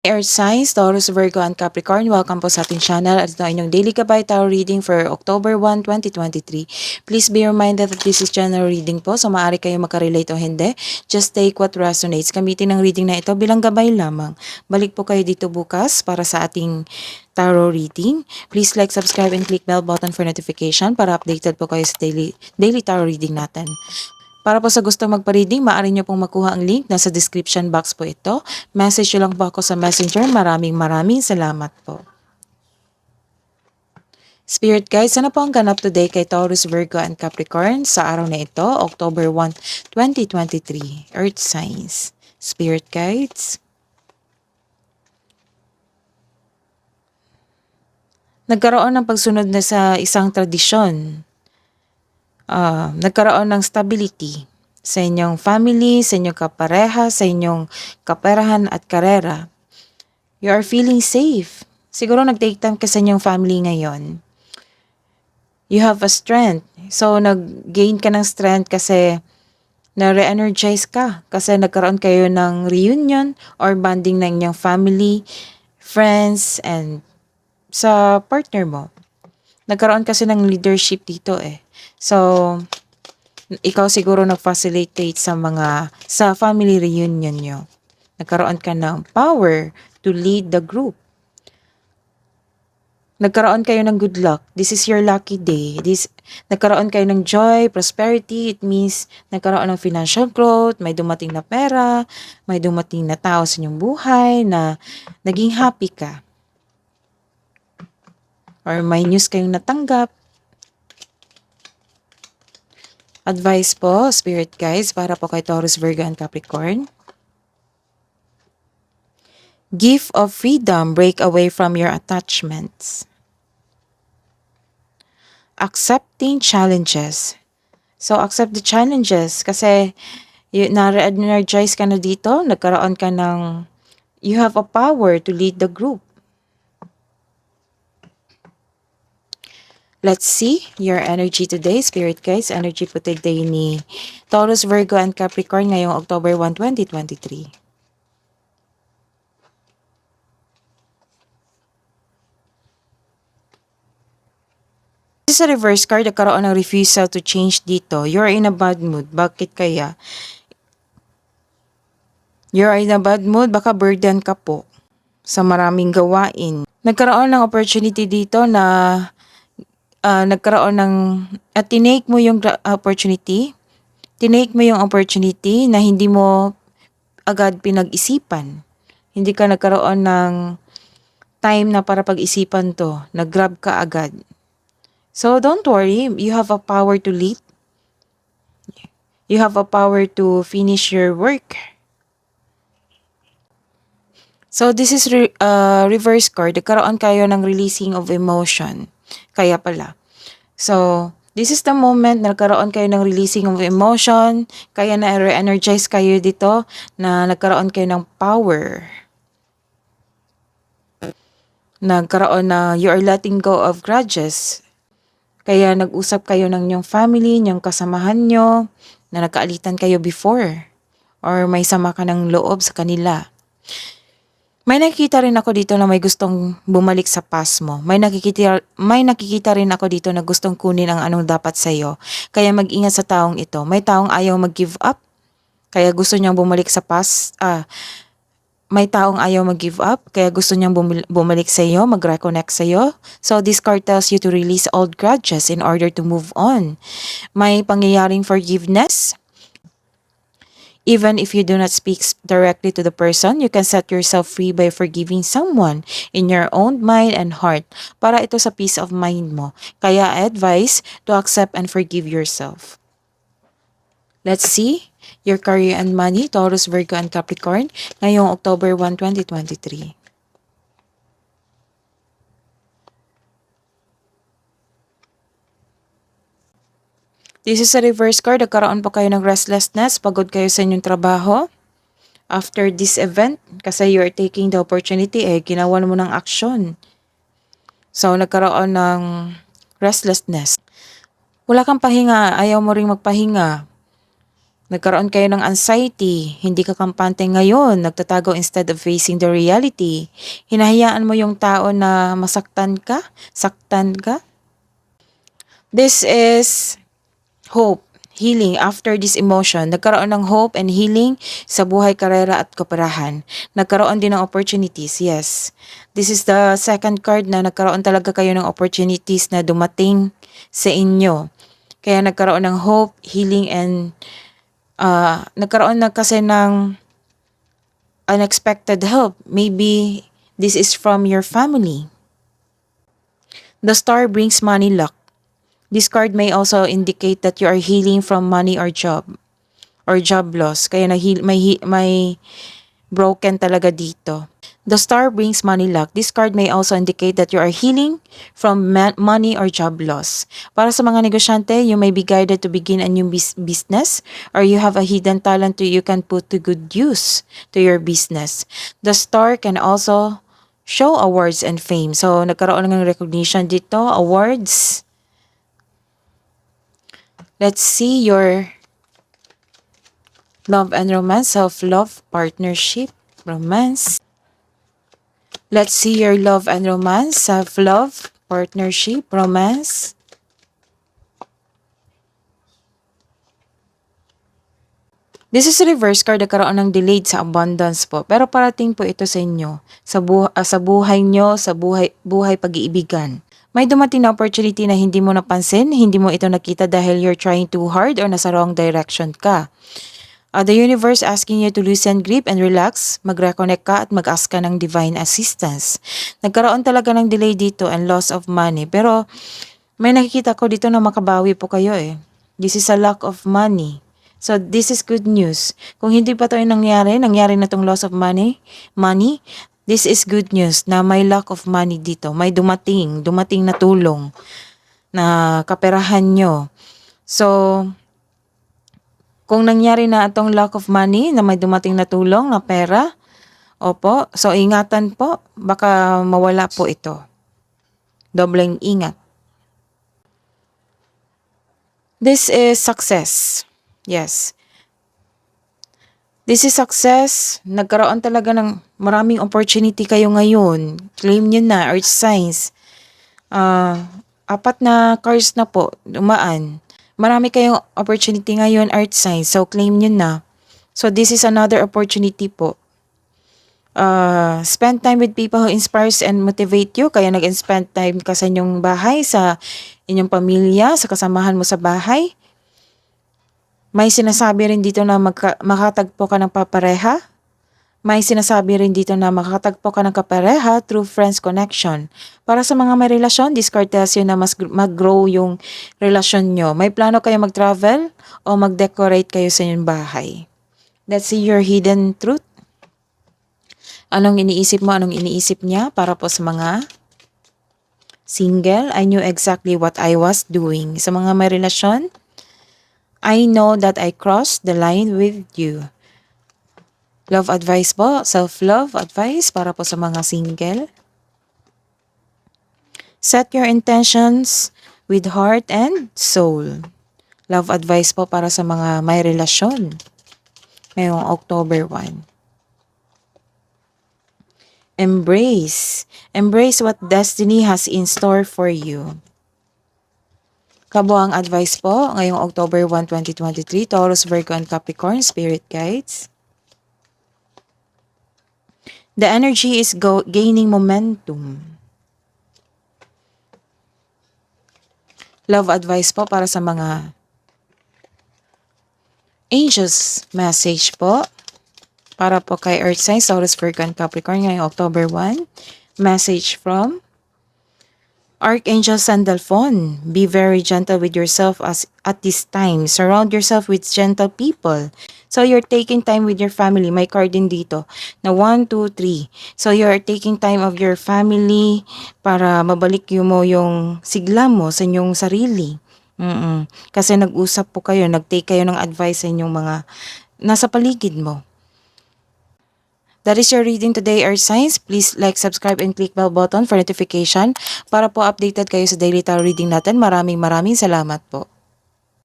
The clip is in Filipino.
Earth signs, Taurus, Virgo, and Capricorn, welcome po sa ating channel at ito ang inyong daily Gabay Tarot reading for October 1, 2023. Please be reminded that this is general reading po, so maaari kayo makarelate o hindi. Just take what resonates. Gamitin ang reading na ito bilang gabay lamang. Balik po kayo dito bukas para sa ating tarot reading. Please like, subscribe, and click bell button for notification para updated po kayo sa daily tarot reading natin. Para po sa gusto magpa-reading, maaari nyo pong makuha ang link. Nasa description box po ito. Message nyo lang po ako sa messenger. Maraming salamat po. Spirit guides, ano po ang ganap today kay Taurus, Virgo, and Capricorn sa araw na ito, October 1, 2023. Earth signs. Spirit guides. Nagkaroon ng pagsunod na sa isang tradisyon. Nagkaroon ng stability sa inyong family, sa inyong kapareha, sa inyong kaperahan at karera. You are feeling safe. Siguro nag-take time ka sa inyong family ngayon. You have a strength. So, nag-gain ka ng strength kasi na-re-energize ka. Kasi nagkaroon kayo ng reunion or bonding ng inyong family, friends, and sa partner mo. Nagkaroon kasi ng leadership dito eh. So, ikaw siguro nag-facilitate sa family reunion nyo. Nagkaroon ka ng power to lead the group. Nagkaroon kayo ng good luck. This is your lucky day. Nagkaroon kayo ng joy, prosperity. It means nagkaroon ng financial growth, may dumating na pera, may dumating na tao sa inyong buhay na naging happy ka. Or may news kayong natanggap. Advice po, Spirit Guides, para po kay Taurus, Virgo, and Capricorn. Gift of freedom, break away from your attachments. Accepting challenges. So, accept the challenges kasi na-re-energize ka na dito, nagkaroon ka ng, you have a power to lead the group. Let's see your energy today, Spirit Guides. Energy po today ni Taurus, Virgo, and Capricorn ngayong October 1, 2023. This is a reverse card. Nagkaroon ng refusal to change dito. You're in a bad mood. Bakit kaya? You're in a bad mood. Baka burden ka po sa maraming gawain. Nagkaroon ng opportunity dito na nagkaroon ng tinake mo yung opportunity. Tinake mo yung opportunity na hindi mo agad pinag-isipan. Hindi ka nagkaroon ng time na para pag-isipan to. Nag-grab ka agad. So don't worry, you have a power to lead. You have a power to finish your work. So this is reverse card. Nagkaroon kayo ng releasing of emotion. Kaya pala. So, this is the moment na nagkaroon kayo ng releasing of emotion. Kaya na-re-energize kayo dito na nagkaroon kayo ng power. Nagkaroon na you are letting go of grudges. Kaya nag-usap kayo ng inyong family, inyong kasamahan nyo, na nagkaalitan kayo before. Or may sama ka ng loob sa kanila. May nakikita rin ako dito na may gustong bumalik sa past mo. May nakikita rin ako dito na gustong kunin ang anong dapat sa'yo. Kaya mag-ingat sa taong ito. May taong ayaw mag-give up. Kaya gusto niyang bumalik sa past. May taong ayaw mag-give up. Kaya gusto niyang bumalik sa iyo, mag-reconnect sa iyo. So this card tells you to release old grudges in order to move on. May pangyayaring forgiveness. Even if you do not speak directly to the person, you can set yourself free by forgiving someone in your own mind and heart para ito sa peace of mind mo. Kaya advice to accept and forgive yourself. Let's see your career and money, Taurus, Virgo, and Capricorn ngayong October 1, 2023. This is a reverse card. Nagkaroon po kayo ng restlessness. Pagod kayo sa inyong trabaho. After this event, kasi you are taking the opportunity, ginawa mo ng action. So, nagkaroon ng restlessness. Wala kang pahinga. Ayaw mo ring magpahinga. Nagkaroon kayo ng anxiety, hindi ka kampante ngayon, nagtatago instead of facing the reality. Hinahayaan mo yung tao na masaktan ka, saktan ka. This is hope, healing after this emotion. Nagkaroon ng hope and healing sa buhay, karera at kaperahan. Nagkaroon din ng opportunities, yes. This is the second card na nagkaroon talaga kayo ng opportunities na dumating sa inyo. Kaya nagkaroon ng hope, healing, and nagkaroon na kasi ng unexpected help. Maybe this is from your family. The star brings money luck. This card may also indicate that you are healing from money or job loss. Kaya may broken talaga dito. The star brings money luck. This card may also indicate that you are healing from money or job loss. Para sa mga negosyante, you may be guided to begin a new business, or you have a hidden talent you can put to good use to your business. The star can also show awards and fame. So, nagkaroon ng recognition dito, awards. Let's see your love and romance, self-love, partnership, romance. Let's see your love and romance, self-love, partnership, romance. This is reverse card, nagkaroon ng delayed sa abundance po. Pero parating po ito sa inyo, sa buhay nyo, sa buhay pag-iibigan. May dumating na opportunity na hindi mo napansin, hindi mo ito nakita dahil you're trying too hard or nasa wrong direction ka. The universe asking you to loosen grip and relax, mag-reconnect ka at mag-ask ka ng divine assistance. Nagkaroon talaga ng delay dito and loss of money. Pero may nakikita ko dito na makabawi po kayo eh. This is a lack of money. So this is good news. Kung hindi pa ito nangyari na itong loss of money, this is good news na may lack of money dito. May dumating na tulong na kaperahan nyo. So, kung nangyari na itong lack of money na may dumating na tulong na pera, opo, so ingatan po, baka mawala po ito. Dobleng ingat. This is success. Yes. This is success. Nagkaroon talaga ng maraming opportunity kayo ngayon. Claim nyo na, earth signs. 4 na cards na po, dumaan. Marami kayong opportunity ngayon, earth signs. So, claim nyo na. So, this is another opportunity po. Spend time with people who inspires and motivate you. Kaya nag-spend time ka sa inyong bahay, sa inyong pamilya, sa kasamahan mo sa bahay. May sinasabi rin dito na makatagpo ka ng papareha. May sinasabi rin dito na makatagpo ka ng kapareha through friends connection. Para sa mga may relasyon, this card tells you na mas mag-grow yung relasyon nyo. May plano kayo mag-travel o mag-decorate kayo sa inyong bahay. Let's see your hidden truth. Anong iniisip mo? Anong iniisip niya? Para po sa mga single, I knew exactly what I was doing. Sa mga may relasyon, I know that I crossed the line with you. Love advice po, self-love advice para po sa mga single. Set your intentions with heart and soul. Love advice po para sa mga may relasyon. Ngayong October 1. Embrace. Embrace what destiny has in store for you. Kabuang advice po ngayong October 1, 2023, Taurus, Virgo, and Capricorn, Spirit Guides. The energy is gaining momentum. Love advice po para sa mga angels message po. Para po kay Earth signs, Taurus, Virgo, and Capricorn ngayong October 1. Message from Archangel Sandalphon. Be very gentle with yourself at this time. Surround yourself with gentle people. So you're taking time with your family. May card din dito na 1, 2, 3. So you're taking time of your family para mabalik mo yung sigla mo sa inyong sarili. Kasi nag-usap po kayo, nag-take kayo ng advice sa inyong mga nasa paligid mo. That is your reading today, Earth Signs. Please like, subscribe, and click bell button for notification para po updated kayo sa daily tarot reading natin. Maraming salamat po.